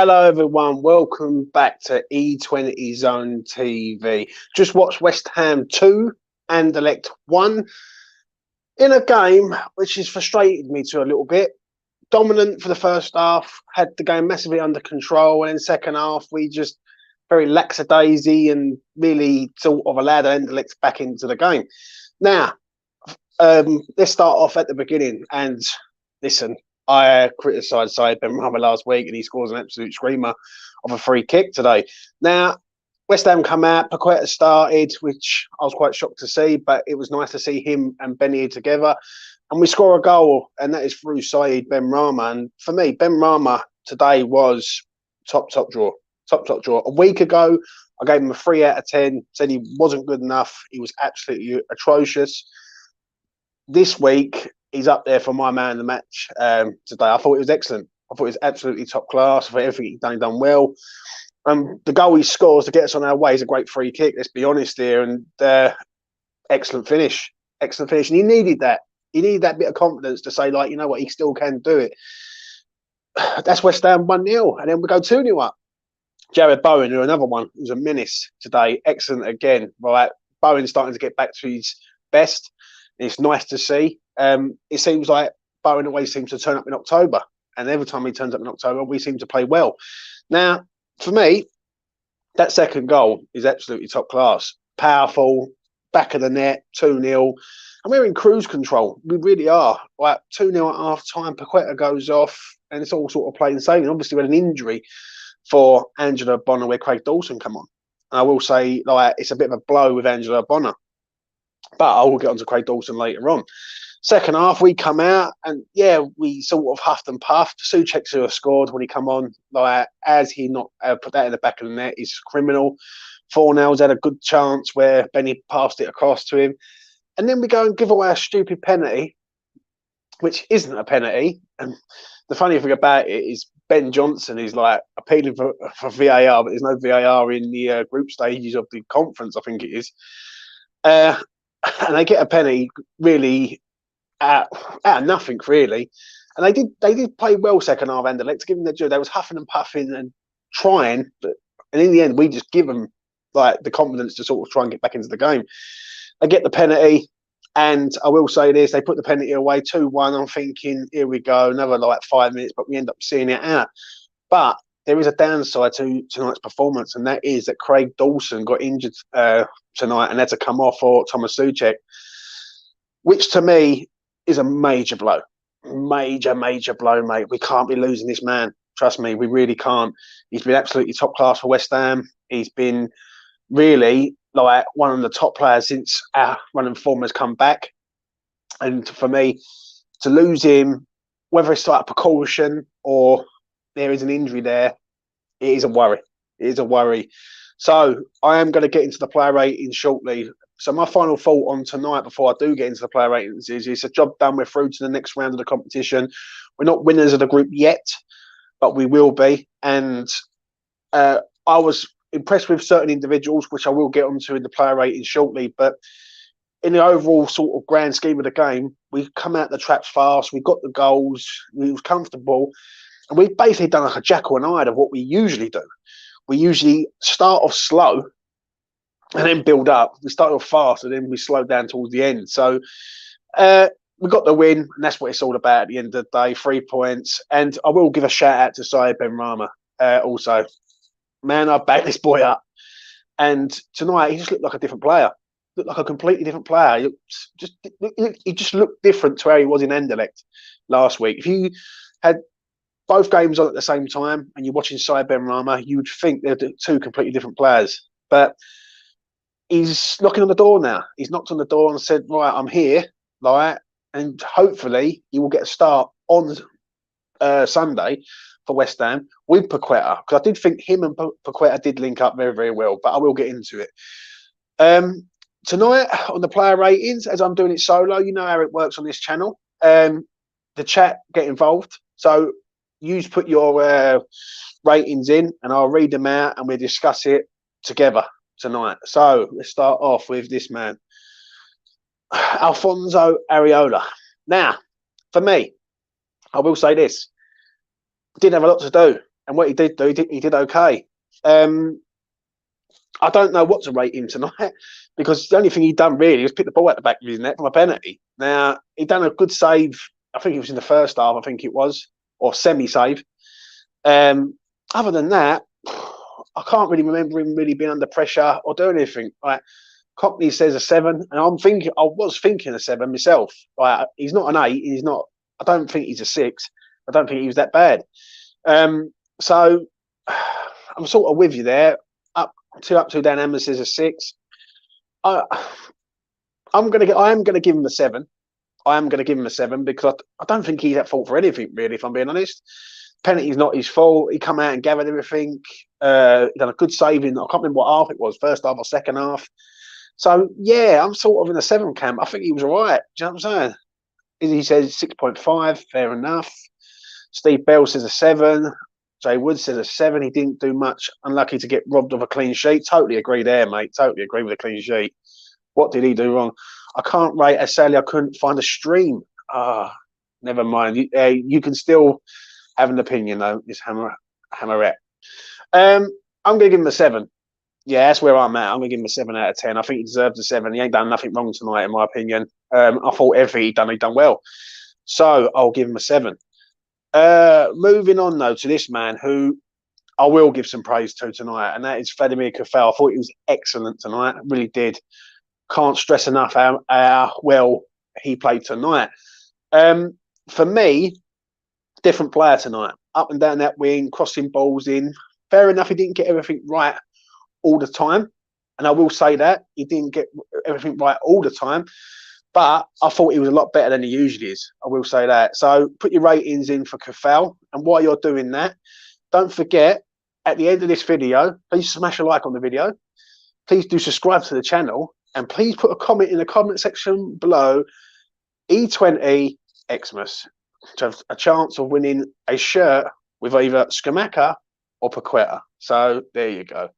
Hello, everyone. Welcome back to E20 Zone TV. Just watched West Ham 2, Anderlecht 1 in a game which has frustrated me to a little bit. Dominant for the first half, had the game massively under control, and in second half we just very lackadaisy and really sort of allowed Anderlecht back into the game. Now, let's start off at the beginning. And listen, I criticised Saïd Benrahma last week, and he scores an absolute screamer of a free kick today. Now, West Ham come out, Paqueta started, which I was quite shocked to see, but it was nice to see him and Benny together. And we score a goal, and that is through Saïd Benrahma. And for me, Benrahma today was top draw. Top draw. A week ago, I gave him a 3 out of 10, said he wasn't good enough. He was absolutely atrocious. This week, he's up there for my man of the match today. I thought it was excellent. I thought it was absolutely top class. I thought everything he'd done well. The goal he scores to get us on our way is a great free kick, let's be honest here. And excellent finish. Excellent finish. And he needed that. He needed that bit of confidence to say, like, you know what, he still can do it. That's West Ham 1-0. And then we go 2-0 up. Jared Bowen, who another one, who's a menace today. Excellent again. Right. Bowen's starting to get back to his best. It's nice to see. It seems like Bowen always seems to turn up in October. And every time he turns up in October, we seem to play well. Now, for me, that second goal is absolutely top class. Powerful, back of the net, 2-0. And we're in cruise control. We really are. Like 2-0 at half time, Paqueta goes off, and it's all sort of plain sailing. Obviously, we had an injury for Angela Bonner where Craig Dawson come on. And I will say, like, it's a bit of a blow with Angela Bonner. But I will get on to Craig Dawson later on. Second half, we come out, and yeah, we sort of huffed and puffed. Souček who have scored when he come on. Like, as he not put that in the back of the net, he's criminal. Fornell's had a good chance where Benny passed it across to him. And then we go and give away a stupid penalty, which isn't a penalty. And the funny thing about it is Ben Johnson is like appealing for VAR, but there's no VAR in the group stages of the conference, I think it is. And they get a penalty really out of nothing, really. And they did play well second half, Anderlecht, to give them their due. They was huffing and puffing and trying, and in the end, we just give them like the confidence to sort of try and get back into the game. They get the penalty, and I will say this: they put the penalty away 2-1. I'm thinking, here we go, another like 5 minutes, but we end up seeing it out. But there is a downside to tonight's performance, and that is that Craig Dawson got injured tonight and had to come off for Thomas Souček, which to me is a major blow. Major blow, mate. We can't be losing this man. Trust me, we really can't. He's been absolutely top class for West Ham. He's been really like one of the top players since our running form has come back. And for me, to lose him, whether it's like a precaution or there is an injury there, it is a worry. It is a worry. So I am going to get into the player ratings shortly. So my final thought on tonight before I do get into the player ratings is it's a job done. We're through to the next round of the competition. We're not winners of the group yet, but we will be. And I was impressed with certain individuals, which I will get onto in the player ratings shortly. But in the overall sort of grand scheme of the game, we've come out the traps fast. We got the goals. We was comfortable. And we've basically done like a Jekyll and Hyde of what we usually do. We usually start off slow and then build up. We start off fast and then we slow down towards the end. So we got the win, and that's what it's all about at the end of the day. 3 points. And I will give a shout out to Saïd Benrahma also. Man, I backed this boy up. And tonight, he just looked like a different player. Looked like a completely different player. He just looked different to how he was in Anderlecht last week. If you had both games on at the same time and you're watching Saïd Benrahma, you would think they're two completely different players. But he's knocking on the door now. He's knocked on the door and said, right, I'm here. Right, and hopefully he will get a start on Sunday for West Ham with Paqueta, because I did think him and Paqueta did link up very, very well, but I will get into it. Tonight on the player ratings, as I'm doing it solo, you know how it works on this channel. The chat get involved. So you put your ratings in and I'll read them out and we'll discuss it together tonight. So let's start off with this man, Alfonso Areola. Now, for me, I will say this. Didn't have a lot to do. And what he did do, he did okay. I don't know what to rate him tonight because the only thing he'd done really was pick the ball out the back of his net from a penalty. Now, he'd done a good save. I think it was in the first half, I think it was, or semi-save. Other than that, I can't really remember him really being under pressure or doing anything. Like, Cockney says a 7, and I was thinking a 7 myself. Like, he's not an 8. He's not. I don't think he's a 6. I don't think he was that bad. So I'm sort of with you there. Up, 2 down. Emma says a 6. I am going to give him a 7. I am going to give him a 7 because I don't think he's at fault for anything really. If I'm being honest, penalty's not his fault. He come out and gathered everything. He done a good saving. I can't remember what half it was, first half or second half. So yeah, I'm sort of in the 7 camp. I think he was all right. Do you know what I'm saying? He says 6.5, fair enough. Steve Bell says a 7. Jay Wood says a 7. He didn't do much. Unlucky to get robbed of a clean sheet. Totally agree there, mate. Totally agree with a clean sheet. What did he do wrong? I can't rate as sadly I couldn't find a stream. Never mind. You can still have an opinion though. This Hammerette. I'm going to give him a 7. Yeah, that's where I'm at. I'm going to give him a 7 out of 10. I think he deserves a 7. He ain't done nothing wrong tonight, in my opinion. I thought everything he'd done well. So I'll give him a 7. Moving on, though, to this man who I will give some praise to tonight, and that is Vladimir Cafe. I thought he was excellent tonight. I really did. Can't stress enough how well he played tonight. For me, different player tonight. Up and down that wing, crossing balls in. Fair enough, he didn't get everything right all the time. And I will say that. He didn't get everything right all the time. But I thought he was a lot better than he usually is. I will say that. So put your ratings in for Cafe. And while you're doing that, don't forget, at the end of this video, please smash a like on the video. Please do subscribe to the channel. And please put a comment in the comment section below. E20 Xmas to have a chance of winning a shirt with either Skamaka or Paqueta. So there you go.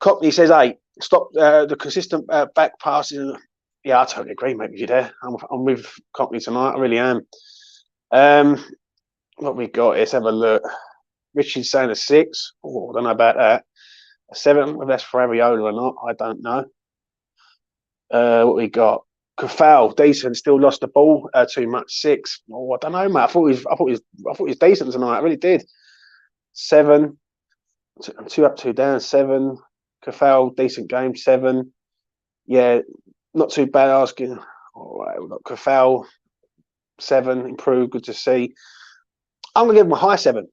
Cockney says 8. Stop the consistent back passing. Yeah, I totally agree, mate, with you there. I'm with Cockney tonight. I really am. What we got? Let's have a look. Richie's saying a 6. Oh, I don't know about that. A 7. Whether that's for Areola or not, I don't know. What we got? Cafe, decent. Still lost the ball too much. 6. Oh, I don't know, mate. I thought he was decent tonight. I really did. 7. 2 up, 2 down. 7. Cafe, decent game. 7. Yeah, not too bad. Asking. All right, we've got Cafe, 7. Improved. Good to see. I'm gonna give him a high 7.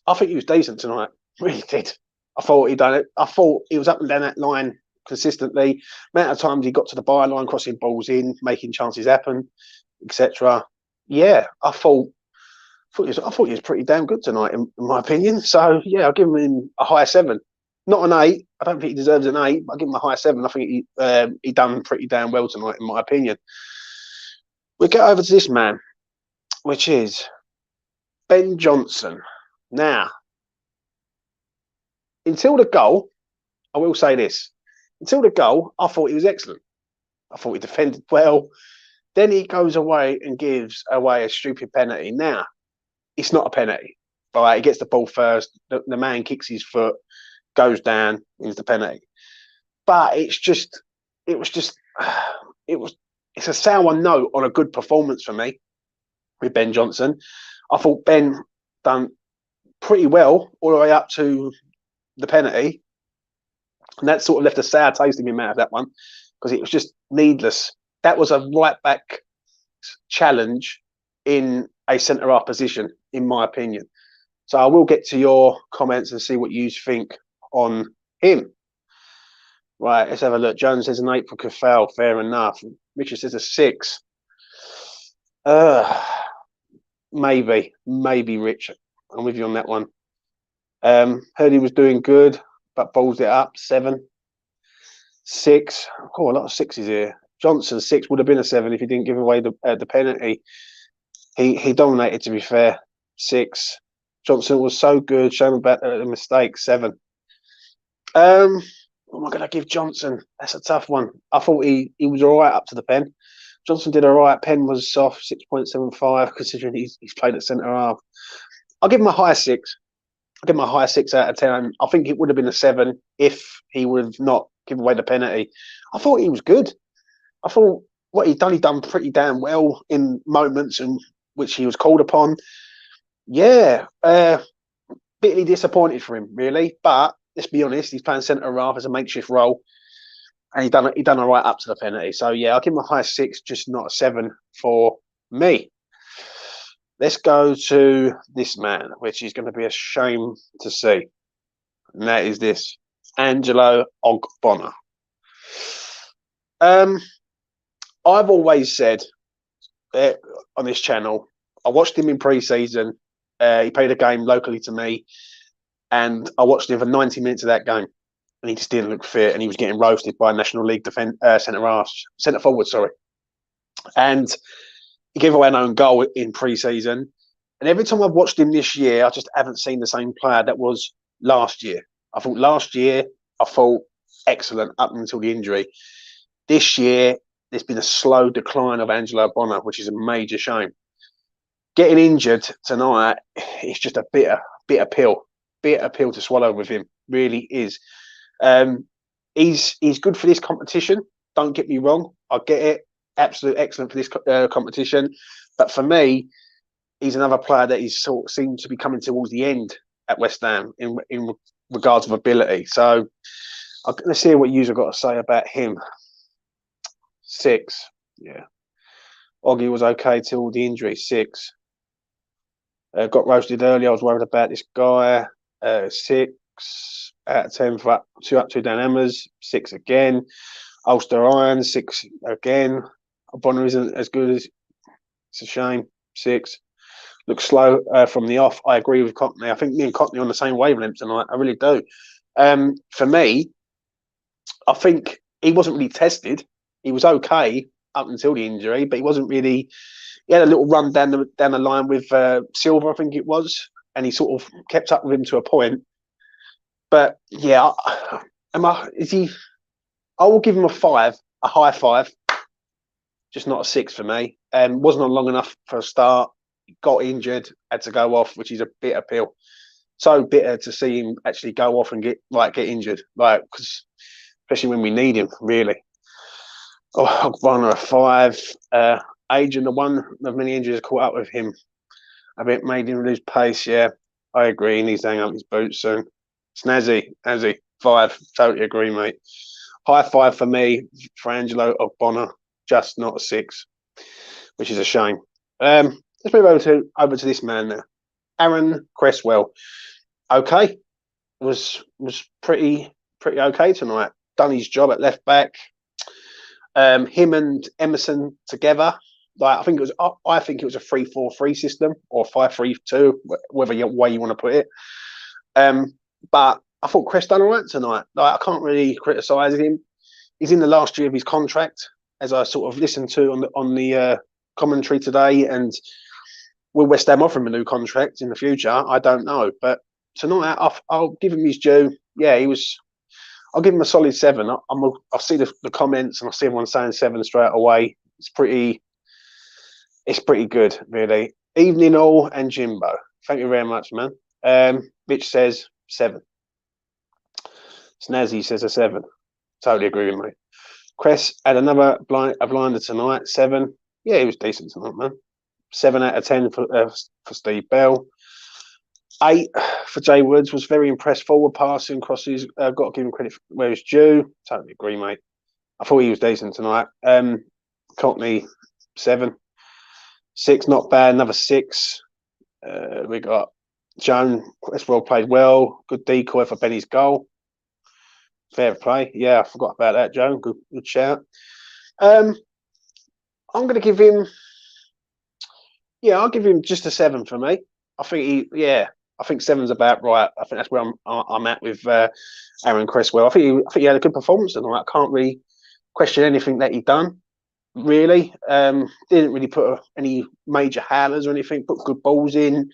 I think he was decent tonight. Really did. I thought he'd done it. I thought he was up and down that line consistently. Amount of times he got to the byline, crossing balls in, making chances happen, etc. Yeah, I thought he was pretty damn good tonight, in my opinion. So yeah, I'll give him a high 7. Not an 8. I don't think he deserves an 8. But I'll give him a high 7. I think he done pretty damn well tonight, in my opinion. We'll get over to this man, which is Ben Johnson. Now, until the goal, I will say this. Until the goal, I thought he was excellent. I thought he defended well. Then he goes away and gives away a stupid penalty. Now, it's not a penalty. All right, he gets the ball first. The man kicks his foot, goes down, wins the penalty. But it's a sour note on a good performance for me with Ben Johnson. I thought Ben done pretty well all the way up to the penalty. And that sort of left a sour taste in my mouth, that one, because it was just needless. That was a right back challenge in a centre half position, in my opinion. So I will get to your comments and see what you think on him. Right, let's have a look. Jones says an 8 for Cafe, fair enough. Richard says a 6. Maybe, Rich. I'm with you on that one. Heard he was doing good, but balls it up. 7. 6. Oh, a lot of 6s here. Johnson 6 would have been a 7 if he didn't give away the penalty. He dominated, to be fair. 6. Johnson was so good, showing about the mistake. 7. What am I going to give Johnson? That's a tough one. I thought he was all right up to the pen. Johnson did all right. Pen was soft, 6.75, considering he's played at centre half. I'll give him a high 6. I'll give him a high 6 out of 10. I think it would have been a 7 if he would have not given away the penalty. I thought he was good. I thought what he'd done pretty damn well in moments in which he was called upon. Yeah, bitterly disappointed for him, really. But let's be honest, he's playing centre half as a makeshift role, and he done all right up to the penalty. So yeah, I'll give him a high 6, just not a 7 for me. Let's go to this man, which is going to be a shame to see, and that is this Angelo Ogbonna. I've always said on this channel, I watched him in pre-season. He played a game locally to me, and I watched him for 90 minutes of that game, and he just didn't look fit, and he was getting roasted by National League centre forward, sorry. And he gave away an own goal in pre-season, and every time I've watched him this year, I just haven't seen the same player that was last year. I thought last year, excellent up until the injury. This year, there's been a slow decline of Angelo Ogbonna, which is a major shame. Getting injured tonight, it's just a bitter pill to swallow with him. Really is. He's good for this competition. Don't get me wrong. I get it. Absolute excellent for this competition. But for me, he's another player that he's sort of seems to be coming towards the end at West Ham in regards of ability. So let's see what you've got to say about him. 6. Yeah. Oggy was okay till the injury. 6. Got roasted early. I was worried about this guy. 6 out of 10 for up 2 down hammers. 6 again. Ulster Iron. 6 again. Bonner isn't as good as. It's a shame. 6. Looks slow from the off. I agree with Cockney. I think me and Cockney are on the same wavelength tonight. I really do. For me, I think he wasn't really tested. He was okay up until the injury, but he wasn't really. He had a little run down the line with Silva, I think it was, and he sort of kept up with him to a point. But yeah, is he? I will give him a 5, a high 5, just not a 6 for me. Wasn't on long enough for a start. Got injured, had to go off, which is a bitter pill. So bitter to see him actually go off and get injured, because especially when we need him, really. Oh, Ogbonna a 5. Age and the one of many injuries caught up with him. A bit made him lose pace. Yeah, I agree. He needs to hang up his boots soon. Snazzy, 5. Totally agree, mate. High 5 for me for Angelo Ogbonna, just not a 6, which is a shame. Let's move over to this man now, Aaron Creswell. Okay, was pretty okay tonight. Done his job at left back. Him and Emerson together. I think it was a 3-4-3 system or 5-3-2, whatever way you want to put it. But I thought Chris done all right tonight. I can't really criticise him. He's in the last year of his contract, as I sort of listened to on the commentary today. And will West Ham offer him a new contract in the future? I don't know. But tonight, I'll give him his due. Yeah, he was. I'll give him a solid 7. I'll see the comments and I'll see everyone saying 7 straight away. It's pretty good, really. Evening all and Jimbo. Thank you very much, man. Mitch says 7. Snazzy says a 7. Totally agree with me. Cress had another blinder tonight. 7. Yeah, he was decent tonight, man. 7 out of 10 for Steve Bell. 8 for Jay Woods. Was very impressed. Forward passing, crosses. Got to give him credit where it's due. Totally agree, mate. I thought he was decent tonight. Cockney 7. 6, not bad. Another 6. We got Joan Creswell played well. Good decoy for Benny's goal. Fair play. Yeah, I forgot about that, Joan. Good shout. I'm going to give him. Yeah, I'll give him just a 7 for me. I think I think 7's about right. I think that's where I'm at with Aaron Creswell. I think he had a good performance tonight. I can't really question anything that he done. Really, didn't really put any major howlers or anything. Put good balls in.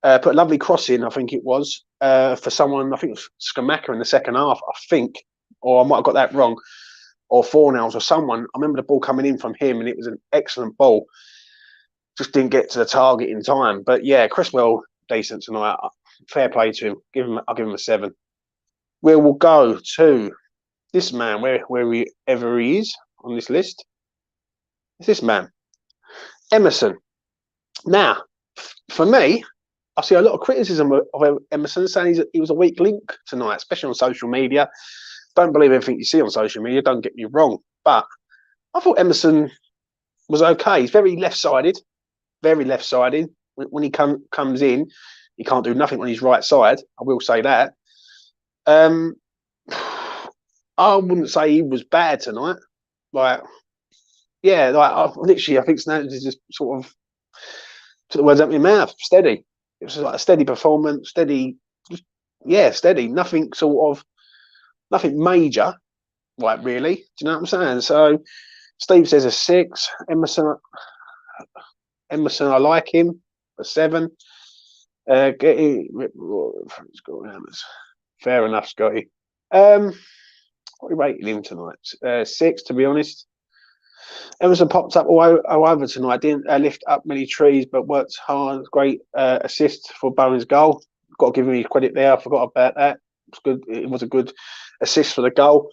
Put a lovely cross in. I think it was for someone. I think it was Skamaka in the second half. I think, or I might have got that wrong. Or Fornells or someone. I remember the ball coming in from him, and it was an excellent ball. Just didn't get to the target in time. But yeah, Creswell decent tonight. Fair play to him. I'll give him a 7. We will go to this man, wherever he is on this list. It's this man, Emerson. Now, for me, I see a lot of criticism of Emerson saying he was a weak link tonight, especially on social media. Don't believe everything you see on social media, don't get me wrong. But I thought Emerson was okay. He's very left-sided, very left-sided. When he comes in, he can't do nothing on his right side. I will say that. I wouldn't say he was bad tonight. I think Snatch is just sort of took the words out of my mouth. Steady. It was like a steady performance, steady. Nothing major, like really. Do you know what I'm saying? So Steve says a 6. Emerson, I like him, a 7. Fair enough, Scotty. What are we rating him tonight? 6, to be honest. Emerson popped up all over tonight. Didn't lift up many trees, but worked hard. Great assist for Bowen's goal. Got to give him his credit there. I forgot about that. It's good. It was a good assist for the goal.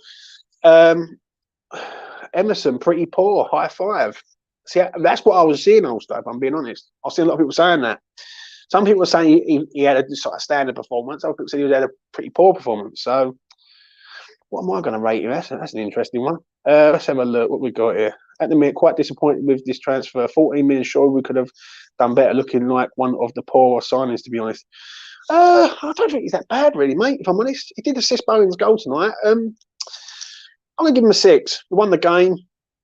Emerson, pretty poor. High 5. See, that's what I was seeing also, if I'm being honest. I was seeing a lot of people saying that. Some people were saying he had a sort of standard performance. Other people said he had a pretty poor performance. So what am I going to rate him? That's an interesting one. Let's have a look what we got here. At the minute, quite disappointed with this transfer. 14 million, sure, we could have done better, looking like one of the poorer signings, to be honest. I don't think he's that bad, really, mate, if I'm honest. He did assist Bowen's goal tonight. I'm going to give him a 6. He won the game.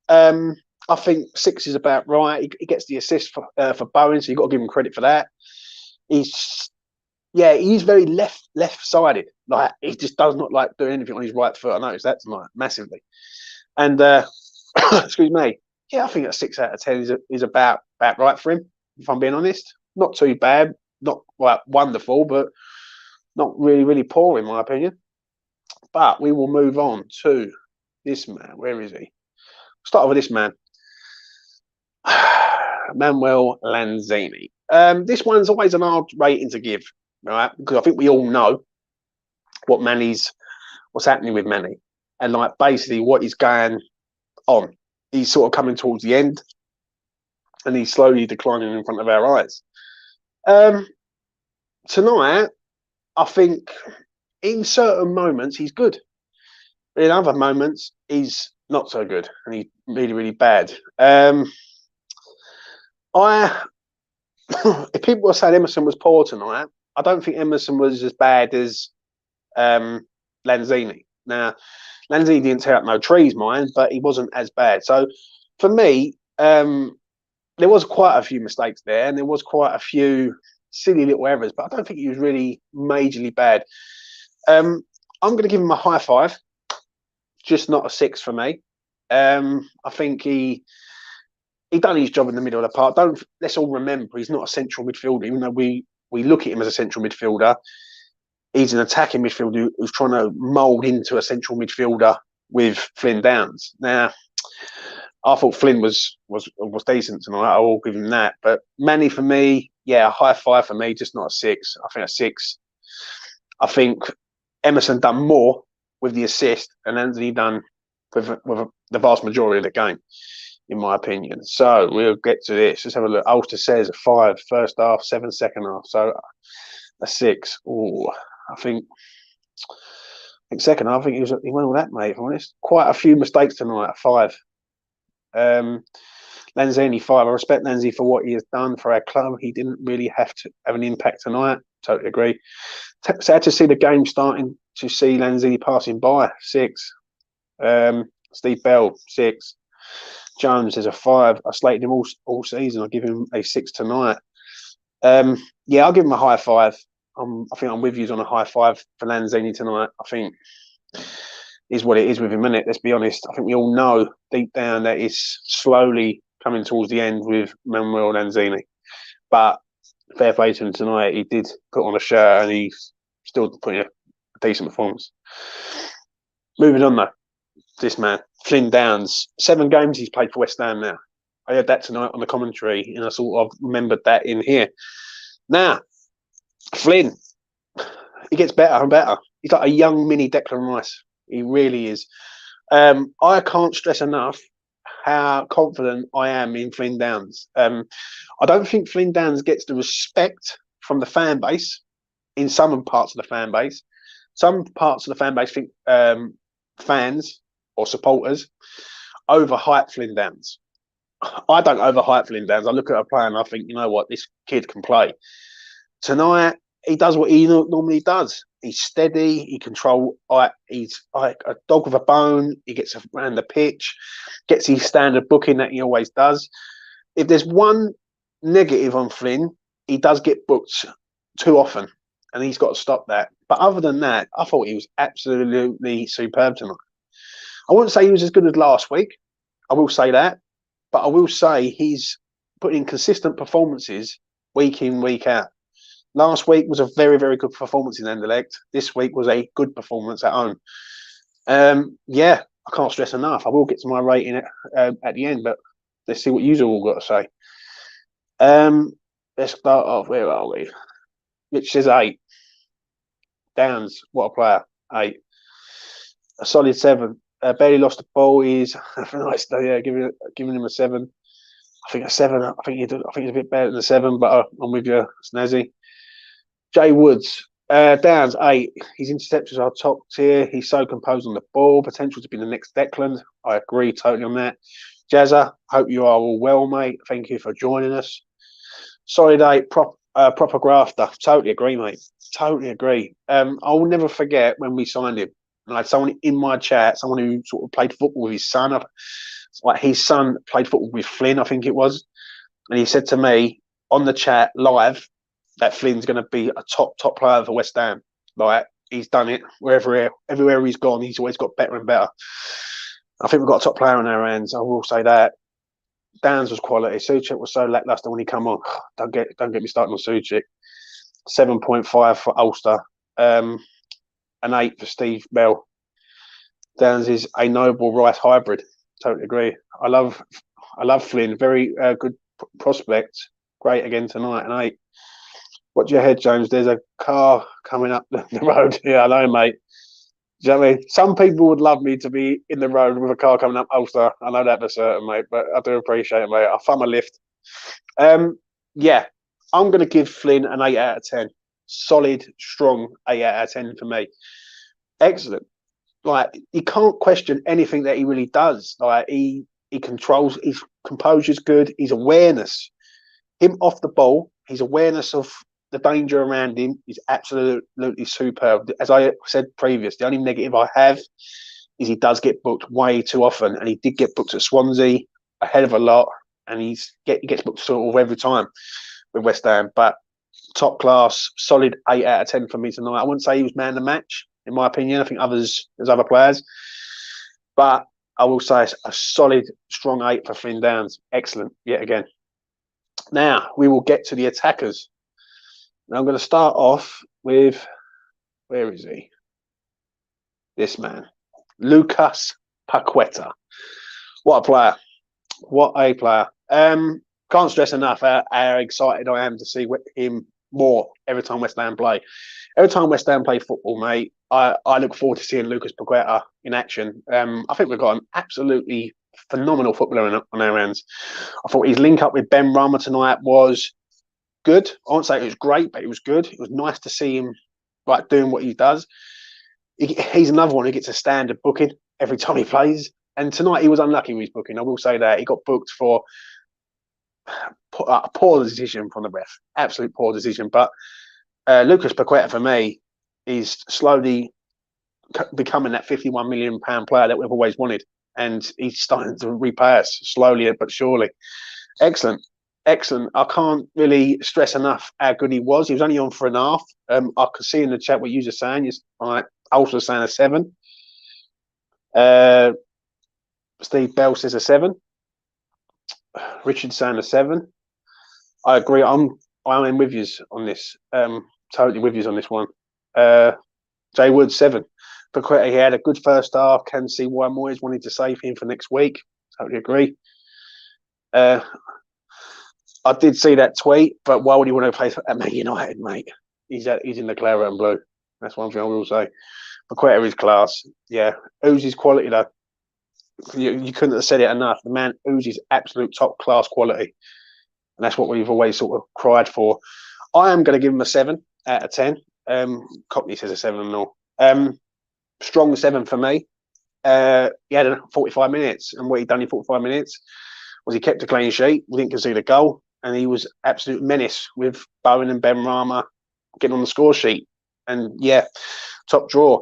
I think 6 is about right. He gets the assist for Bowen, so you've got to give him credit for that. He's very left-sided. Like, he just does not like doing anything on his right foot. I noticed that tonight massively. And excuse me, I think a 6 out of 10 is about right for him. If I'm being honest, not too bad, not like wonderful, but not really poor in my opinion. But we will move on to this man. Where is he? Start with this man, Manuel Lanzini. This one's always an hard rating to give, right? Because I think we all know what's happening with Manny, and like basically what is going on. He's sort of coming towards the end, and he's slowly declining in front of our eyes. Tonight, I think in certain moments he's good, but in other moments he's not so good, and he's really bad. If people were saying Emerson was poor tonight, I don't think Emerson was as bad as Lanzini. Now, Lanzini didn't tear up no trees, mind, but he wasn't as bad. So, for me, there was quite a few mistakes there, and there was quite a few silly little errors, but I don't think he was really majorly bad. I'm going to give him a high 5, just not a 6 for me. I think he done his job in the middle of the park. Let's all remember he's not a central midfielder, even though we look at him as a central midfielder. He's an attacking midfielder who's trying to mould into a central midfielder with Flynn Downs. Now, I thought Flynn was decent tonight. I will give him that. But Manny, for me, a high 5 for me, just not a 6. I think a 6. I think Emerson done more with the assist and Anthony done with the vast majority of the game, in my opinion. So we'll get to this. Let's have a look. Ulster says 5 first half, 7 second half. So a 6. Oh, I think second half, I think he went all that, mate, if I'm honest. Quite a few mistakes tonight, 5. Lanzini 5. I respect Lanzini for what he has done for our club. He didn't really have to have an impact tonight. Totally agree. Sad to see the game starting to see Lanzini passing by. 6. Steve Bell 6. Jones is a 5. I slated him all season. I'll give him a 6 tonight. I'll give him a high 5. I think I'm with you on a high 5 for Lanzini tonight. I think is what it is with him, isn't it? Let's be honest. I think we all know deep down that it's slowly coming towards the end with Manuel Lanzini. But fair play to him tonight. He did put on a shirt and he's still putting a decent performance. Moving on though, this man, Flynn Downs. 7 games he's played for West Ham now. I heard that tonight on the commentary and I sort of remembered that in here. Now, Flynn, he gets better and better. He's like a young mini Declan Rice. He really is. I can't stress enough how confident I am in Flynn Downs. I don't think Flynn Downs gets the respect from the fan base in some parts of the fan base. Some parts of the fan base think fans or supporters overhype Flynn Downs. I don't overhype Flynn Downs. I look at a player and I think, you know what, this kid can play. Tonight, he does what he normally does. He's steady. He control. He's like a dog with a bone. He gets around the pitch, gets his standard booking that he always does. If there's one negative on Flynn, he does get booked too often, and he's got to stop that. But other than that, I thought he was absolutely superb tonight. I wouldn't say he was as good as last week. I will say that, but I will say he's putting in consistent performances week in, week out. Last week was a very, very good performance in Anderlecht. This week was a good performance at home. Yeah, I can't stress enough. I will get to my rating at the end, but let's see what you've all got to say. Let's start off. Where are we? Rich says 8. Downs, what a player. 8. A solid 7. Barely lost the ball. He's nice. Yeah, giving him a 7. I think a 7. I think he's a bit better than a 7, but I'm with you, Snazzy. Jay Woods, Downs 8. His interceptions are top tier. He's so composed on the ball. Potential to be the next Declan. I agree totally on that. Jazza, hope you are all well, mate. Thank you for joining us. Solid 8, proper grafter. Totally agree, mate. Totally agree. I will never forget when we signed him. And I had someone in my chat, someone who sort of played football with his son. Like his son played football with Flynn, I think it was. And he said to me on the chat live that Flynn's going to be a top player for West Ham. Like he's done it everywhere he's gone. He's always got better and better. I think we've got a top player on our hands. I will say that. Downs was quality. Suchek was so lackluster when he come on. Don't get me started on Suchek. 7.5 for Ulster. An 8 for Steve Bell. Downs is a noble Rice hybrid. Totally agree. I love Flynn. Very good prospect. Great again tonight. An 8. Watch your head, James. There's a car coming up the road. Yeah, I know, mate. Do you know what I mean? Some people would love me to be in the road with a car coming up Ulster. I know that for certain, mate, but I do appreciate it, mate. I'll find my lift. Yeah, I'm going to give Flynn an 8 out of 10. Solid, strong 8 out of 10 for me. Excellent. Like, you can't question anything that he really does. Like, he controls, his composure's good, his awareness. Him off the ball, his awareness of the danger around him is absolutely superb. As I said previous, the only negative I have is he does get booked way too often, and he did get booked at Swansea a hell of a lot, and he gets booked sort of every time with West Ham. But top class, solid 8 out of 10 for me tonight. I wouldn't say he was man of the match, in my opinion. I think there's other players, but I will say it's a solid, strong 8 for Flynn Downs. Excellent, yet again. Now we will get to the attackers. Now I'm going to start off with, where is he? This man, Lucas Paqueta. What a player! What a player! Can't stress enough how excited I am to see him more every time West Ham play. Every time West Ham play football, mate, I look forward to seeing Lucas Paqueta in action. I think we've got an absolutely phenomenal footballer on our hands. I thought his link up with Ben Rama tonight was good. I won't say it was great, but it was good. It was nice to see him like doing what he does. He's another one who gets a standard booking every time he plays. And tonight he was unlucky with his booking. I will say that he got booked for a poor decision from the ref. Absolute poor decision. But Lucas Paqueta for me is slowly becoming that £51 million player that we've always wanted. And he's starting to repay us slowly but surely. Excellent. Excellent. I can't really stress enough how good he was. He was only on for an half. I could see in the chat what you were saying. I also saying a 7. Steve Bell says a 7. Richard saying a 7. I agree. I'm with you on this. Totally with you on this one. Jay Wood 7. Paqueta, he had a good first half. Can see why Moyes wanted to save him for next week. Totally agree. I did see that tweet, but why would he want to play at Man United, mate? he's in the claret and blue. That's one thing I will say. Paqueta is class. Yeah, oozes quality though. You couldn't have said it enough. The man oozes absolute top class quality, and that's what we've always sort of cried for. I am going to give him a 7 out of 10. Cockney says a 7 and all. Strong 7 for me. He had 45 minutes, and what he done in 45 minutes was he kept a clean sheet. We didn't concede a goal, and he was absolute menace with Bowen and Ben Rama getting on the score sheet. And yeah, top draw.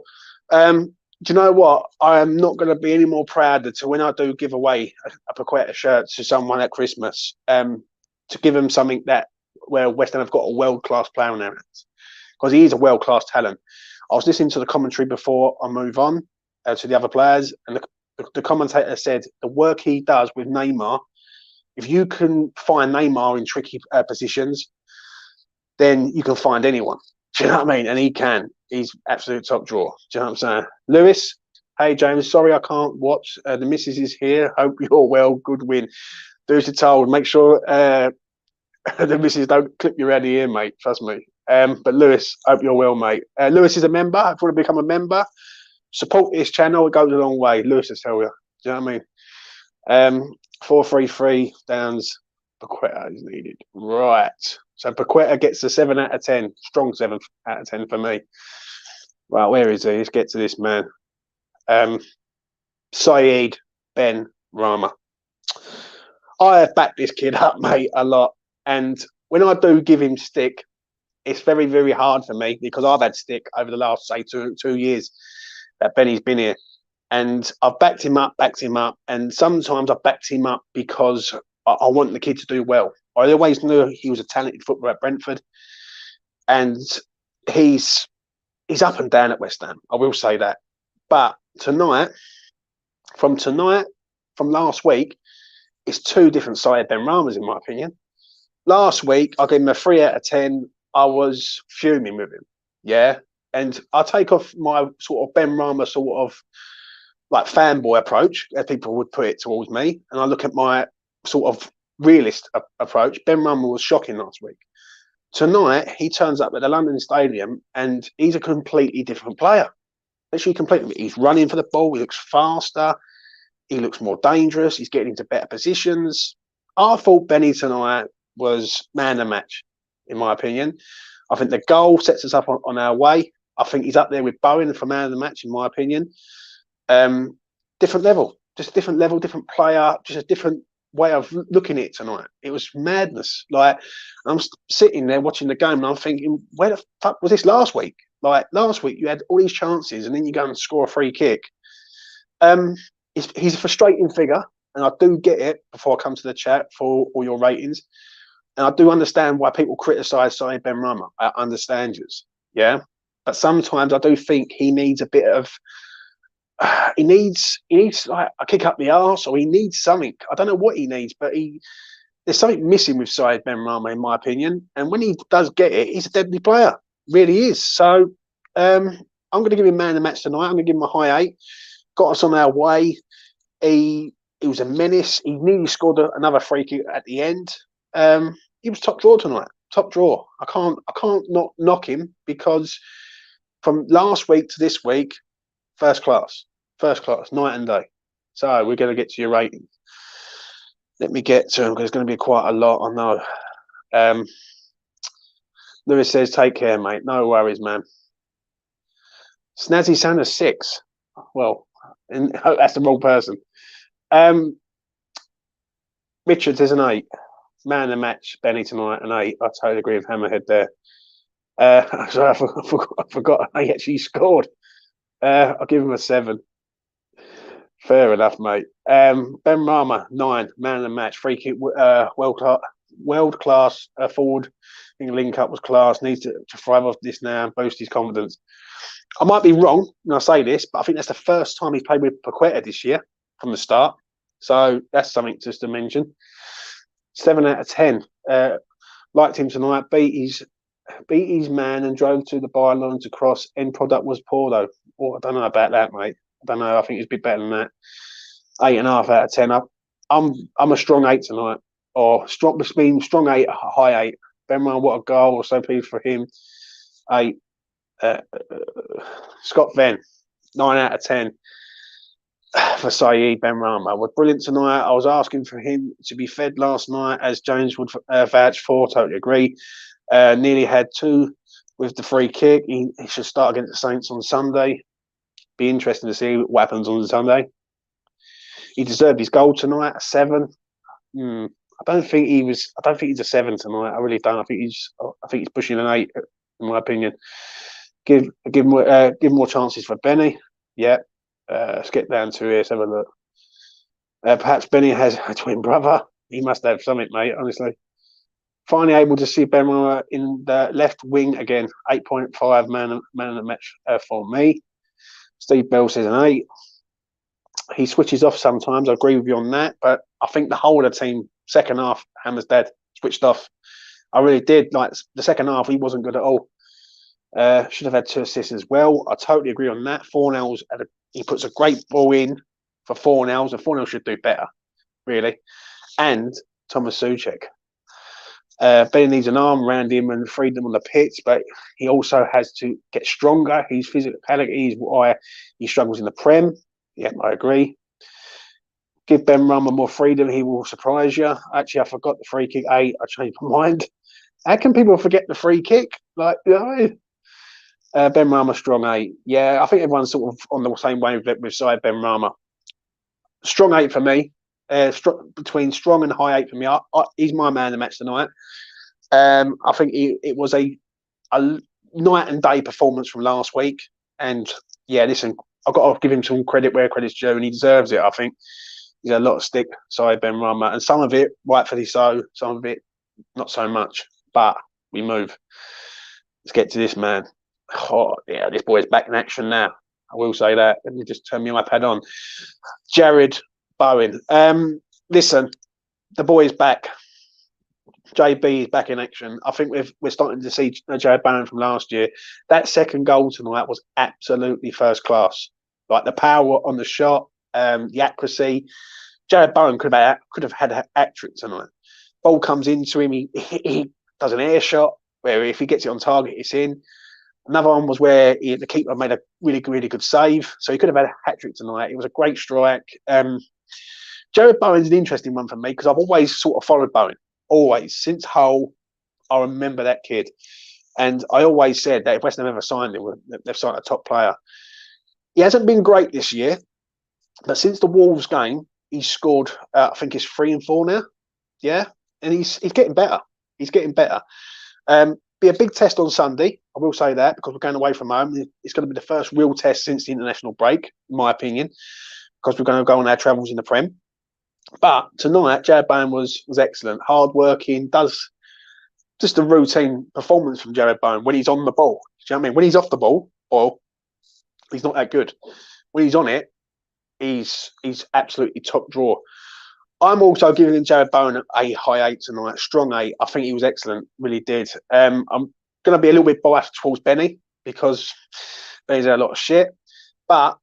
Do you know what? I am not going to be any more proud to when I do give away a Paqueta shirt to someone at Christmas. To give them something that where West Ham have got a world class player on their hands, because he is a world class talent. I was listening to the commentary before I move on to the other players, and the commentator said the work he does with Neymar. If you can find Neymar in tricky positions, then you can find anyone. Do you know what I mean? And he can. He's absolute top draw. Do you know what I'm saying? Lewis, hey James, sorry I can't watch. The missus is here. Hope you're well. Good win. Do's are told. Make sure the missus don't clip you around the ear, mate. Trust me. But Lewis, hope you're well, mate. Lewis is a member. If you want to become a member, support this channel. It goes a long way. Lewis will tell you. Do you know what I mean? 4-3-3 Downs. Paqueta is needed. Right. So Paqueta gets a 7 out of 10. Strong 7 out of 10 for me. Right, where is he? Let's get to this man. Saeed Ben Rama. I have backed this kid up, mate, a lot. And when I do give him stick, it's very, very hard for me because I've had stick over the last, say, two years that Benny's been here. And I've backed him up. And sometimes I've backed him up because I want the kid to do well. I always knew he was a talented footballer at Brentford. And he's up and down at West Ham. I will say that. But from last week, it's two different sided Ben Ramas, in my opinion. Last week, I gave him a 3 out of 10. I was fuming with him. Yeah. And I take off my sort of Ben Rama sort of like fanboy approach, as people would put it towards me. And I look at my sort of realist approach. Ben Rama was shocking last week. Tonight, he turns up at the London Stadium and he's a completely different player. Literally completely. He's running for the ball. He looks faster. He looks more dangerous. He's getting into better positions. I thought Benny tonight was man of the match, in my opinion. I think the goal sets us up on our way. I think he's up there with Bowen for man of the match, in my opinion. Different level. Just a different level, different player, just a different way of looking at it tonight. It was madness. Like, I'm sitting there watching the game and I'm thinking, where the fuck was this last week? Like, last week you had all these chances and then you go and score a free kick. He's a frustrating figure, and I do get it before I come to the chat for all your ratings. And I do understand why people criticise Saeed Ben Rama. I understand you. Yeah. But sometimes I do think he needs a bit of he needs like a kick up the arse, or he needs something. I don't know what he needs, but there's something missing with Saeed Ben Rama, in my opinion. And when he does get it, he's a deadly player. Really is. So I'm going to give him man of the match tonight. I'm going to give him a high 8. Got us on our way. He was a menace. He nearly scored another free kick at the end. He was top draw tonight. Top draw. I can't not knock him, because from last week to this week, first class, night and day. So we're going to get to your rating. Let me get to them, because there's going to be quite a lot, I know. Lewis says, take care, mate. No worries, man. Snazzy Sanders 6. Well, that's the wrong person. Richards is an 8. Man of the match, Benny tonight, an 8. I totally agree with Hammerhead there. Sorry, I forgot he actually scored. I'll give him a 7. Fair enough, mate. Ben Rama, 9. Man of the match, free kick, world class forward. I think link up was class. Needs to thrive off this now and boost his confidence. I might be wrong when I say this, but I think that's the first time he's played with Paqueta this year from the start. So that's something just to mention. 7 out of 10. Liked him tonight. Beat his man and drove to the byline to cross. End product was poor though. Oh, I don't know about that, mate. I don't know. I think it's a bit better than that. 8.5 out of 10. I'm a strong 8 tonight, or strong 8, high 8. Ben Rama, what a goal! So pleased for him. 8. Scott Venn, 9 out of 10 for Saeed Benrahma. Was brilliant tonight. I was asking for him to be fed last night, as James would vouch for. Totally agree. Nearly had 2 with the free kick. He should start against the Saints on Sunday. Be interesting to see what happens on Sunday. He deserved his goal tonight, a 7. I don't think he's a 7 tonight. I really don't. I think he's pushing an 8, in my opinion. Give more chances for Benny. Yeah. Let's get down to here. Let's have a look. Perhaps Benny has a twin brother. He must have something, mate. Honestly. Finally able to see Benrahma in the left wing again. 8.5 man of the match for me. Steve Bell says an 8. He switches off sometimes. I agree with you on that, but I think the whole of the team, second half, Hammer's dad, switched off. I really did. Like the second half, he wasn't good at all. Should have had 2 assists as well. I totally agree on that. Fornell's he puts a great ball in for Fornells, and Fornell should do better, really. And Thomas Souček. Ben needs an arm around him and freedom on the pitch, but he also has to get stronger. His physicality is why he struggles in the Prem. Yeah, I agree. Give Benrahma more freedom, he will surprise you. Actually, I forgot the free kick 8. I changed my mind. How can people forget the free kick? Like, you know, Benrahma strong 8. Yeah, I think everyone's sort of on the same wavelength with side Benrahma. Strong 8 for me. Between strong and high 8 for me. He's my man of the match tonight. I think it was a night and day performance from last week. And yeah, listen, I've got to give him some credit where credit's due, and he deserves it. I think he's had a lot of stick, side Benrahma, and some of it rightfully so, some of it not so much. But we move. Let's get to this man. Oh yeah, this boy's back in action now. I will say that. Let me just turn my iPad on. Jared Bowen. Listen, the boy is back. JB is back in action. I think we're starting to see Jared Bowen from last year. That second goal tonight was absolutely first class. Like the power on the shot, the accuracy. Jared Bowen could have had a hat-trick tonight. Ball comes into him. He does an air shot where if he gets it on target, it's in. Another one was where the keeper made a really, really good save. So he could have had a hat-trick tonight. It was a great strike. Jared Bowen's an interesting one for me because I've always sort of followed Bowen. Always. Since Hull, I remember that kid. And I always said that if West Ham ever signed him, they've signed a top player. He hasn't been great this year. But since the Wolves game, he's scored, I think it's 3 and 4 now. Yeah. And he's getting better. He's getting better. Be a big test on Sunday. I will say that because we're going away from home. It's going to be the first real test since the international break, in my opinion, because we're going to go on our travels in the Prem. But tonight, Jared Bowen was excellent, hard-working, does just a routine performance from Jared Bowen when he's on the ball. Do you know what I mean? When he's off the ball, well, he's not that good. When he's on it, he's absolutely top drawer. I'm also giving Jared Bowen a high 8 tonight, strong 8. I think he was excellent, really did. I'm going to be a little bit biased towards Benny because Benny's had a lot of shit. But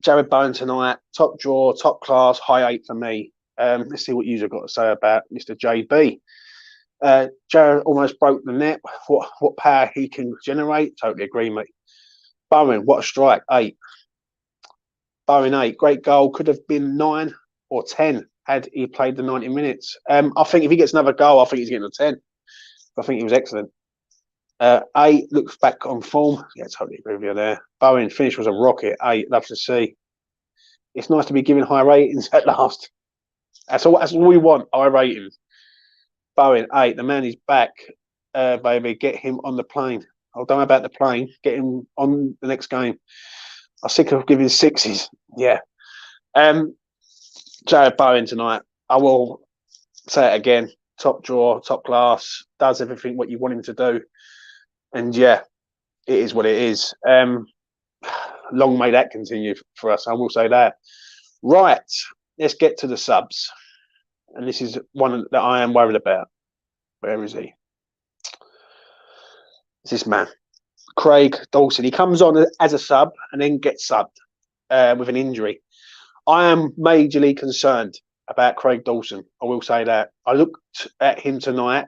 Jared Bowen tonight, top drawer, top class, high 8 for me. Let's see what you've got to say about Mr. JB. Jared almost broke the net. What power he can generate. Totally agree, mate. Bowen, what a strike. 8. Bowen 8. Great goal. Could have been 9 or 10 had he played the 90 minutes. I think if he gets another goal, I think he's getting a 10. I think he was excellent. 8 looks back on form. Yeah, totally agree with you there. Bowen finish was a rocket. 8. Love to see. It's nice to be given high ratings at last. That's all we want, high ratings. Bowen, 8. The man is back, baby. Get him on the plane. I don't know about the plane. Get him on the next game. I'm sick of giving 6s. Yeah. Jared Bowen tonight. I will say it again. Top drawer, top class. Does everything what you want him to do. And yeah, it is what it is. Long may that continue for us. I will say that. Right. Let's get to the subs. And this is one that I am worried about. Where is he? It's this man, Craig Dawson. He comes on as a sub and then gets subbed with an injury. I am majorly concerned about Craig Dawson. I will say that. I looked at him tonight,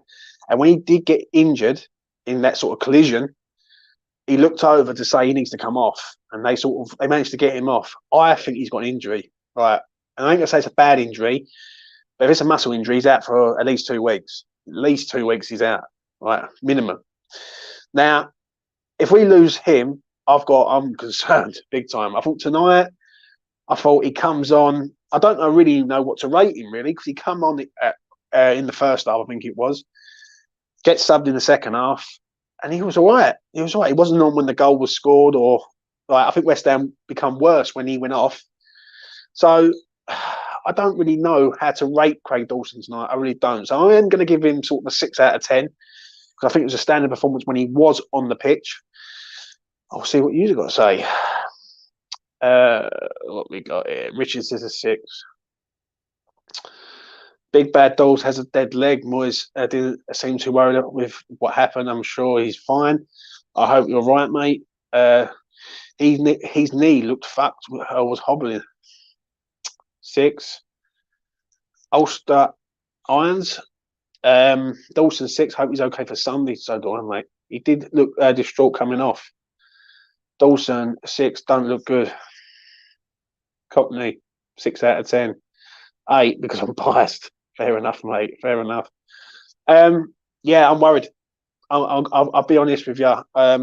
and when he did get injured in that sort of collision, he looked over to say he needs to come off, and they managed to get him off. I think he's got an injury, right? And I ain't gonna say it's a bad injury, but if it's a muscle injury, he's out for at least 2 weeks. At least 2 weeks he's out, right? Minimum. Now, if we lose him, I'm concerned big time. I thought tonight, he comes on. I don't really know what to rate him really, because he come on in the first half, I think it was, gets subbed in the second half, and he was all right. He was all right. He wasn't on when the goal was scored, or like I think West Ham become worse when he went off. So I don't really know how to rate Craig Dawson tonight. I really don't. So I am going to give him sort of a 6 out of 10, because I think it was a standard performance when he was on the pitch. I'll see what you've got to say. What we got here? Richards is a 6. Big Bad Dolls has a dead leg. Moyes didn't seem too worried with what happened. I'm sure he's fine. I hope you're right, mate. His knee looked fucked. I was hobbling. 6. Ulster Irons. Dawson 6. Hope he's okay for Sunday. So do I, mate. He did look distraught coming off. Dawson 6. Don't look good. Cockney 6 out of 10. 8 because I'm biased. Fair enough, mate. Fair enough. Yeah, I'm worried. I'll be honest with you. I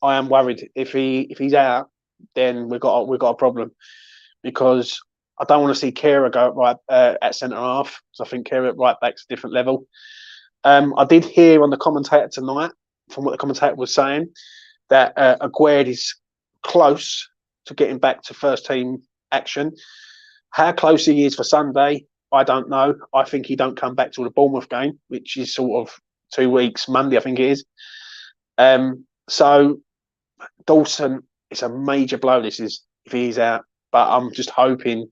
am worried. If he's out, then we've got a problem, because I don't want to see Kehrer go right at centre half, because I think Kehrer at right back's a different level. I did hear on the commentator tonight, from what the commentator was saying, that Aguerd is close to getting back to first team action. How close he is for Sunday, I don't know. I think he don't come back till the Bournemouth game, which is sort of 2 weeks, Monday, I think it is. So Dawson, it's a major blow. This is if he's out, but I'm just hoping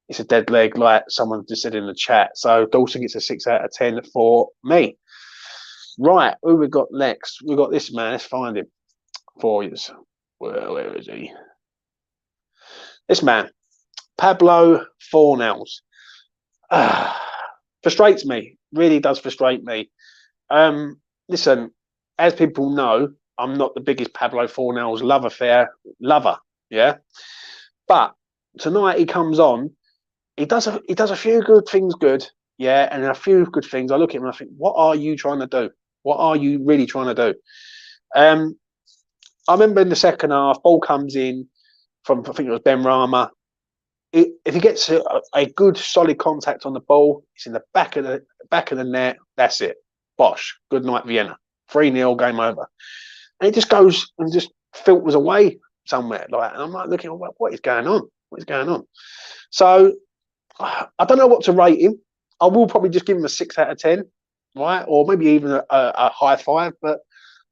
it's a dead leg, like someone just said in the chat. So Dawson gets a 6 out of 10 for me. Right, who we got next? We got this man. Let's find him for you. Where is he? This man, Pablo Fornals. Frustrates me. Really does frustrate me. Listen, as people know, I'm not the biggest Pablo Fornals lover. Yeah, but tonight he comes on. He does a few good things good. Yeah, and a few good things. I look at him and I think, what are you trying to do? What are you really trying to do? I remember in the second half, ball comes in from, I think it was Ben Rama. If he gets a good solid contact on the ball, it's in the back of the net. That's it. Bosh. Good night, Vienna. 3-0, game over. And it just goes and just filters away somewhere. Like, and I'm like looking, what is going on? What is going on? So I don't know what to rate him. I will probably just give him a 6 out of 10, right? Or maybe even a high 5. But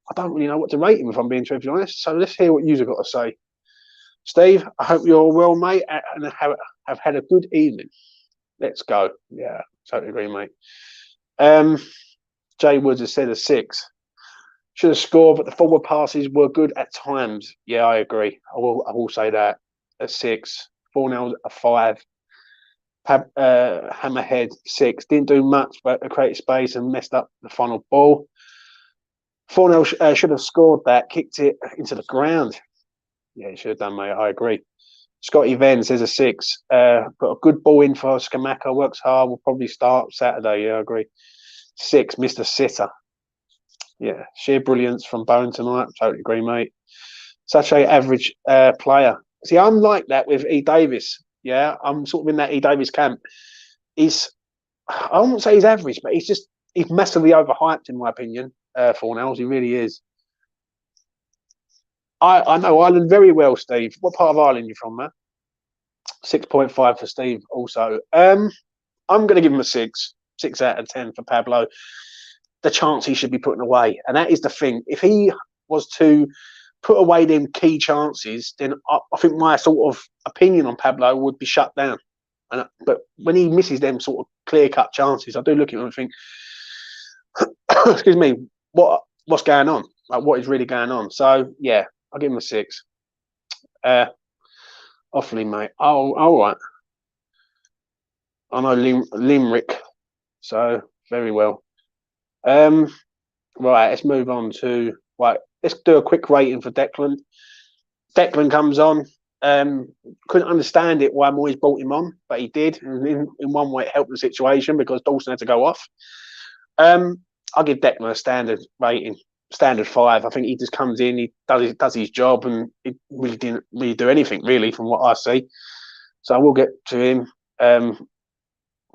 I don't really know what to rate him, if I'm being truthfully honest. So let's hear what you've got to say. Steve, I hope you're well, mate, and have had a good evening. Let's go. Yeah, totally agree, mate. Jay Woods has said a 6. Should have scored, but the forward passes were good at times. Yeah, I agree. I will say that. A 6. 4-0, a 5. Hammerhead 6. Didn't do much, but created space and messed up the final ball. 4-0 should have scored that, kicked it into the ground. Yeah, he should have done, mate. I agree. Scotty Venn says a 6. Put a good ball in for Skamaka. Works hard. Will probably start Saturday. Yeah, I agree. 6, Mr. Sitter. Yeah, sheer brilliance from Bowen tonight. Totally agree, mate. Such a average player. See, I'm like that with E. Davis. Yeah, I'm sort of in that E. Davis camp. I won't say he's average, but he's massively overhyped in my opinion. Fornals, he really is. I know Ireland very well, Steve. What part of Ireland are you from, man? 6.5 for Steve also. I'm going to give him a 6 out of 10 for Pablo. The chance he should be putting away. And that is the thing. If he was to put away them key chances, then I think my sort of opinion on Pablo would be shut down. But when he misses them sort of clear-cut chances, I do look at him and think, excuse me, what's going on? Like, what is really going on? So, yeah, I'll give him a 6. Awfully, mate. Oh, all right. I know Limerick, so very well. Right, let's move on to let's do a quick rating for Declan. Declan comes on. Couldn't understand it why Moyes brought him on, but he did. And in one way, it helped the situation because Dawson had to go off. I'll give Declan a standard rating, standard 5. I think he just comes in, he does his job, and he really didn't really do anything really from what I see. So I will get to him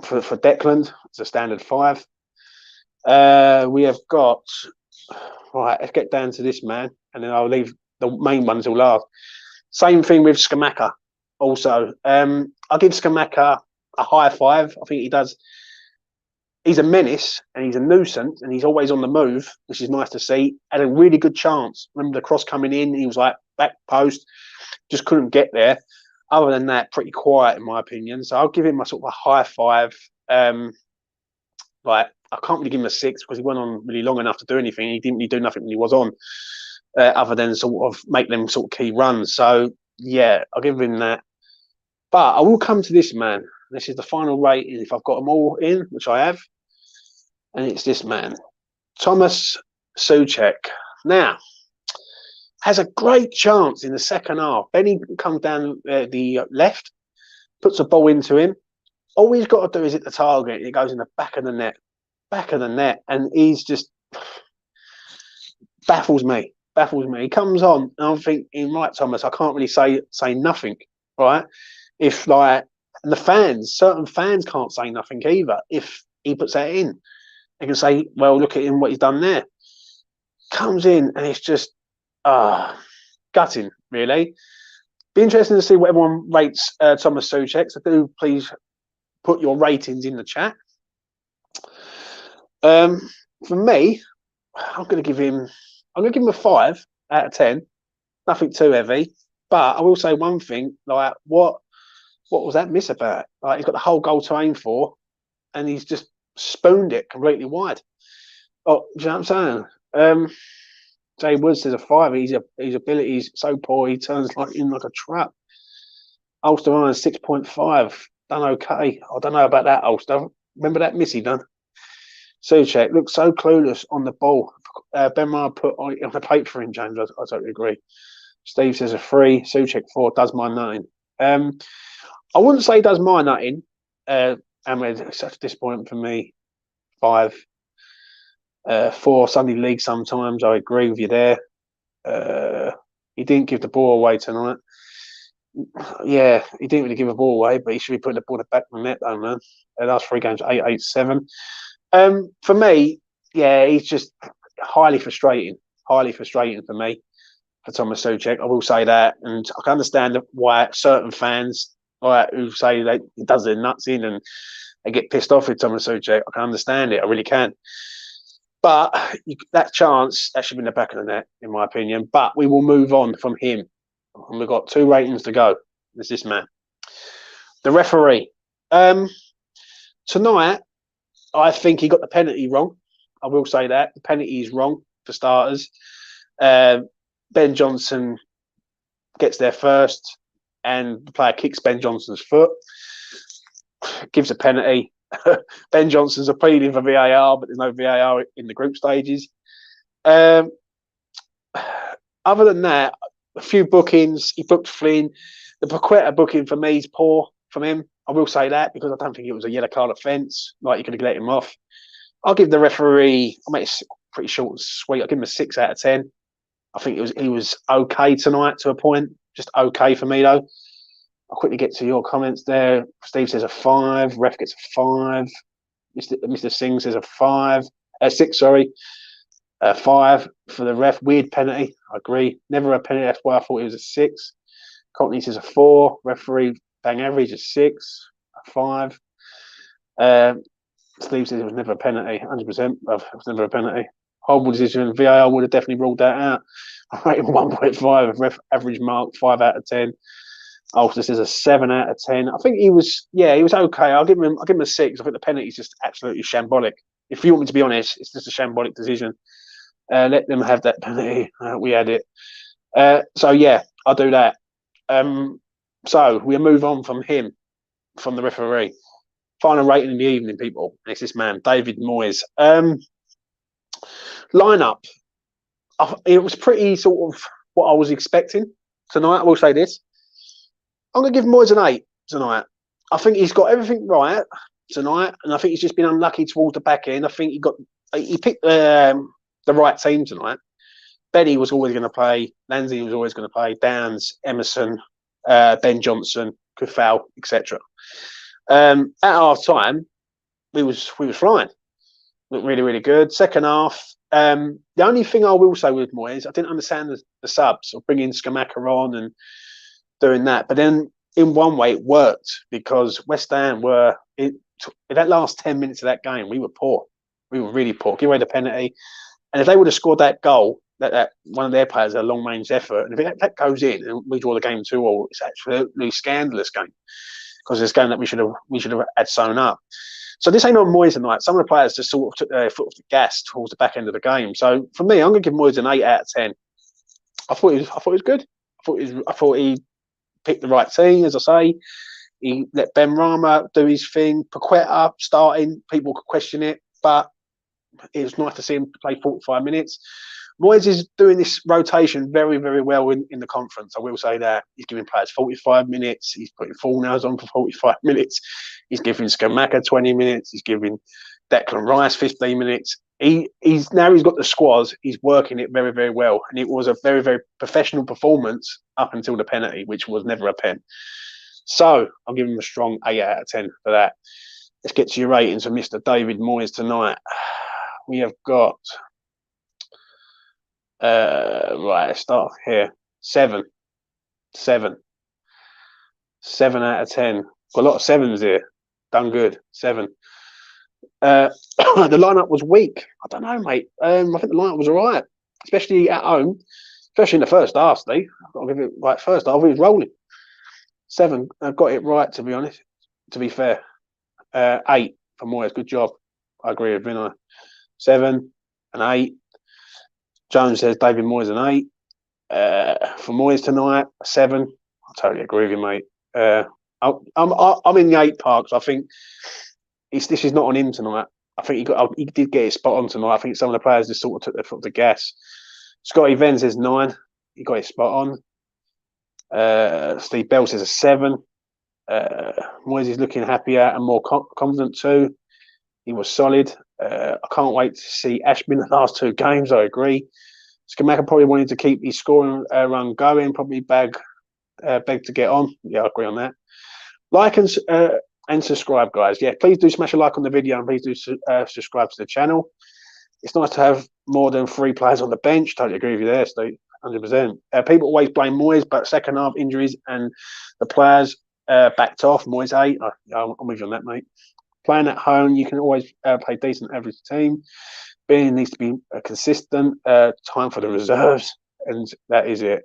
for Declan. It's a standard 5. We have got right. Let's get down to this man, and then I'll leave the main ones till last. Same thing with Scamacca. Also, I'll give Scamacca a high 5. I think he does. He's a menace and he's a nuisance and he's always on the move, which is nice to see. Had a really good chance. Remember the cross coming in? He was like back post, just couldn't get there. Other than that, pretty quiet in my opinion. So I'll give him a sort of a high 5. Like I can't really give him a 6 because he went on really long enough to do anything. He didn't really do nothing when he was on, other than sort of make them sort of key runs. So yeah, I'll give him that. But I will come to this man. This is the final rating if I've got them all in, which I have. And it's this man, Thomas Souček. Now, has a great chance in the second half. Benny comes down the left, puts a ball into him. All he's got to do is hit the target. And it goes in the back of the net. Back of the net. And he's just baffles me. He comes on and I'm thinking, right, Thomas, I can't really say nothing, right? If like, and the fans, certain fans can't say nothing either if he puts that in. They can say, well, look at him, what he's done there. Comes in and it's just gutting, really. Be interesting to see what everyone rates Thomas Souček. So do please put your ratings in the chat. For me, I'm going to give him a 5 out of 10. Nothing too heavy. But I will say one thing, like what was that miss about? Like he's got the whole goal to aim for, and he's just spooned it completely wide. Oh, do you know what I'm saying? Jay Woods says a 5. His ability is so poor he turns like a trap. Ulster Ryan 6.5. Done okay. I don't know about that, Ulster. Remember that miss he done? Souček looks so clueless on the ball. Ben Meyer put on the plate for him, James. I totally agree. Steve says a 3. Souček 4. Does my nutting. I wouldn't say does my nutting. Ahmed, it's such a disappointment for me. 5. 4 Sunday League sometimes. I agree with you there. He didn't give the ball away tonight. Yeah, he didn't really give a ball away, but he should be putting the ball in the back of the net, though, man. The last 3 games, 8, 8, 7. For me, yeah, he's just highly frustrating for me, for Thomas Souček. I will say that, and I can understand why certain fans who say that he does their nuts in and they get pissed off with Thomas Souček. I can understand it, I really can. But that chance, that should be in the back of the net, in my opinion. But we will move on from him. And we've got 2 ratings to go. There's this man. The referee. Tonight, I think he got the penalty wrong. I will say that. The penalty is wrong, for starters. Ben Johnson gets there first, and the player kicks Ben Johnson's foot, gives a penalty. Ben Johnson's appealing for VAR, but there's no VAR in the group stages. Other than that, a few bookings. He booked Flynn. The Paqueta booking for me is poor from him. I will say that because I don't think it was a yellow card offence. Like you could have let him off. I'll give the referee. I'll make it pretty short and sweet. I'll give him a 6 out of 10. I think he was okay tonight to a point. Just okay for me though. I'll quickly get to your comments there. Steve says a 5. Ref gets a 5. Mr. Singh says a 5. 6, sorry. 5 for the ref. Weird penalty. I agree. Never a penalty. That's why I thought it was a 6. Courtney says a 4. Referee bang average a 6. A 5. Steve says it was never a penalty. 100%. It was never a penalty. Horrible decision. VAR would have definitely ruled that out. I rate him 1.5. Ref average mark 5 out of 10. Ulster says a 7 out of 10. I think he was okay. I'll give him a 6. I think the penalty is just absolutely shambolic. If you want me to be honest, it's just a shambolic decision. Let them have that penalty. We had it. So yeah, I'll do that. So we'll move on from him, from the referee. Final rating in the evening, people. It's this man, David Moyes. Lineup. it was pretty sort of what I was expecting tonight. I will say this. I'm going to give Moyes an 8 tonight. I think he's got everything right tonight, and I think he's just been unlucky towards the back end. I think he picked the right team tonight. Benny was always going to play. Lansing was always going to play. Downs, Emerson, Ben Johnson, Kufal, etc. At half time, we was flying. Looked really, really good. Second half, the only thing I will say with Moyes, I didn't understand the subs or bringing Skamaka on and doing that. But then in one way it worked because West Ham were in that last 10 minutes of that game, we were poor. We were really poor. Give away the penalty. And if they would have scored that goal, that one of their players had a long range effort, and if that goes in and we draw the game 2-2, it's absolutely a scandalous game because it's a game that we should have had sewn up. So this ain't on Moyes tonight. Some of the players just sort of took their foot off the gas towards the back end of the game. So for me, I'm going to give Moyes an 8 out of 10. I thought it was good. I thought he picked the right team, as I say. He let Ben Rama do his thing. Paqueta starting, people could question it, but it was nice to see him play 45 minutes. Moyes is doing this rotation very, very well in the conference. I will say that. He's giving players 45 minutes. He's putting Fornals on for 45 minutes. He's giving Skamaka 20 minutes. He's giving Declan Rice 15 minutes. He's got the squad. He's working it very, very well. And it was a very, very professional performance up until the penalty, which was never a pen. So I'll give him a strong 8 out of 10 for that. Let's get to your ratings for Mr. David Moyes tonight. We have got... right, let's start here. 7 out of 10. Got a lot of 7s here. Done good. 7. The lineup was weak. I don't know, mate. I think the lineup was all right, especially at home, especially in the first half. Steve, I've got to give it right. First half, we was rolling. 7. I got it right, to be honest. To be fair, 8 for Moyes. Good job. I agree with Vinay. 7 and 8. Jones says David Moyes an 8. For Moyes tonight, a 7. I totally agree with you, mate. I'm in the 8 parks. I think this is not on him tonight. I think he did get it spot on tonight. I think some of the players just sort of took their foot off the gas. Scotty Venn says 9. He got it spot on. Steve Bell says a 7. Moyes is looking happier and more confident too. He was solid. I can't wait to see Ashby in the last 2 games. I agree. Skamaka probably wanted to keep his scoring run going. Probably beg to get on. Yeah, I agree on that. Like and subscribe, guys. Yeah, please do smash a like on the video and please do subscribe to the channel. It's nice to have more than 3 players on the bench. Totally agree with you there, Steve. 100%. People always blame Moyes, but second half injuries and the players backed off. Moyes 8. I'm with you on that, mate. Playing at home, you can always play decent average team. Being needs to be consistent. Time for the reserves, and that is it.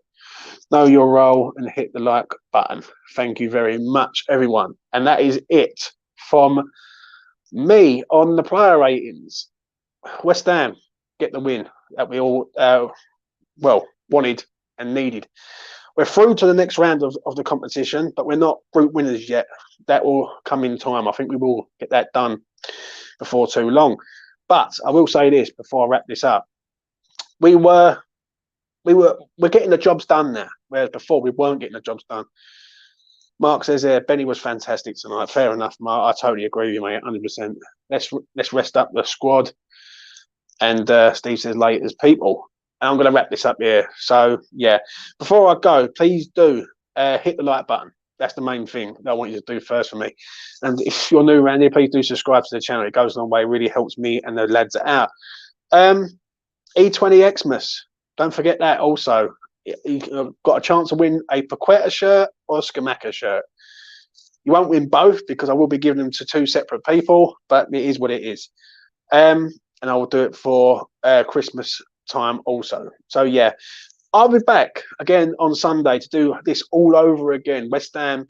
Know your role and hit the like button. Thank you very much, everyone. And that is it from me on the player ratings. West Ham get the win that we all wanted and needed. We're through to the next round of the competition, but we're not group winners yet. That will come in time. I think we will get that done before too long. But I will say this before I wrap this up. We're getting the jobs done now, whereas before we weren't getting the jobs done. Mark says there, Benny was fantastic tonight. Fair enough, Mark. I totally agree with you, mate, 100%. Let's rest up the squad. And Steve says late as people. And I'm going to wrap this up here. So, yeah, before I go, please do hit the like button. That's the main thing that I want you to do first for me. And if you're new around here, please do subscribe to the channel. It goes a long way. It really helps me and the lads out. E20 Xmas. Don't forget that also. You've got a chance to win a Paqueta shirt or a Skamaka shirt. You won't win both because I will be giving them to 2 separate people, but it is what it is. And I will do it for Christmas time also. So, yeah, I'll be back again on Sunday to do this all over again. West Ham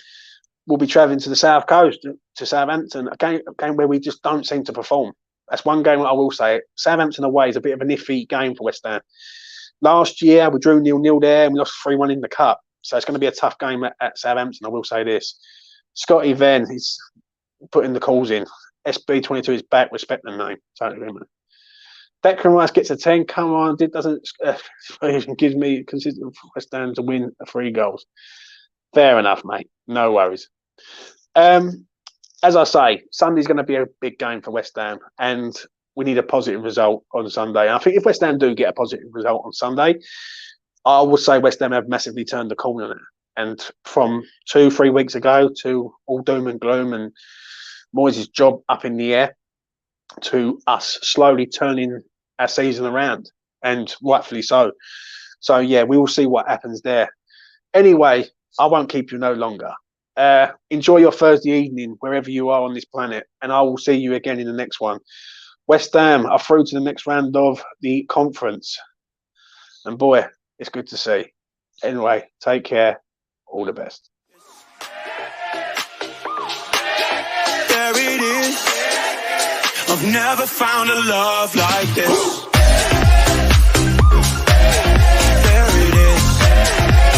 will be travelling to the South Coast, to Southampton, a game where we just don't seem to perform. That's one game I will say. Southampton away is a bit of an iffy game for West Ham. Last year, we drew 0-0 there and we lost 3-1 in the Cup. So it's going to be a tough game at Southampton, I will say this. Scotty Venn, he's putting the calls in. SB22 is back. Respect the name. Totally agree, man. Declan Rice gets a 10. Come on, it doesn't gives me consistent West Ham to win 3 goals. Fair enough, mate. No worries. As I say, Sunday's going to be a big game for West Ham, and we need a positive result on Sunday. And I think if West Ham do get a positive result on Sunday, I will say West Ham have massively turned the corner now. And from 2-3 weeks ago to all doom and gloom and Moyes' job up in the air to us slowly turning our season around, and rightfully so. So, yeah, we will see what happens there. Anyway, I won't keep you no longer. Enjoy your Thursday evening wherever you are on this planet, and I will see you again in the next one. West Ham are through to the next round of the conference. And boy, it's good to see. Anyway, take care. All the best. There it is. I've never found a love like this.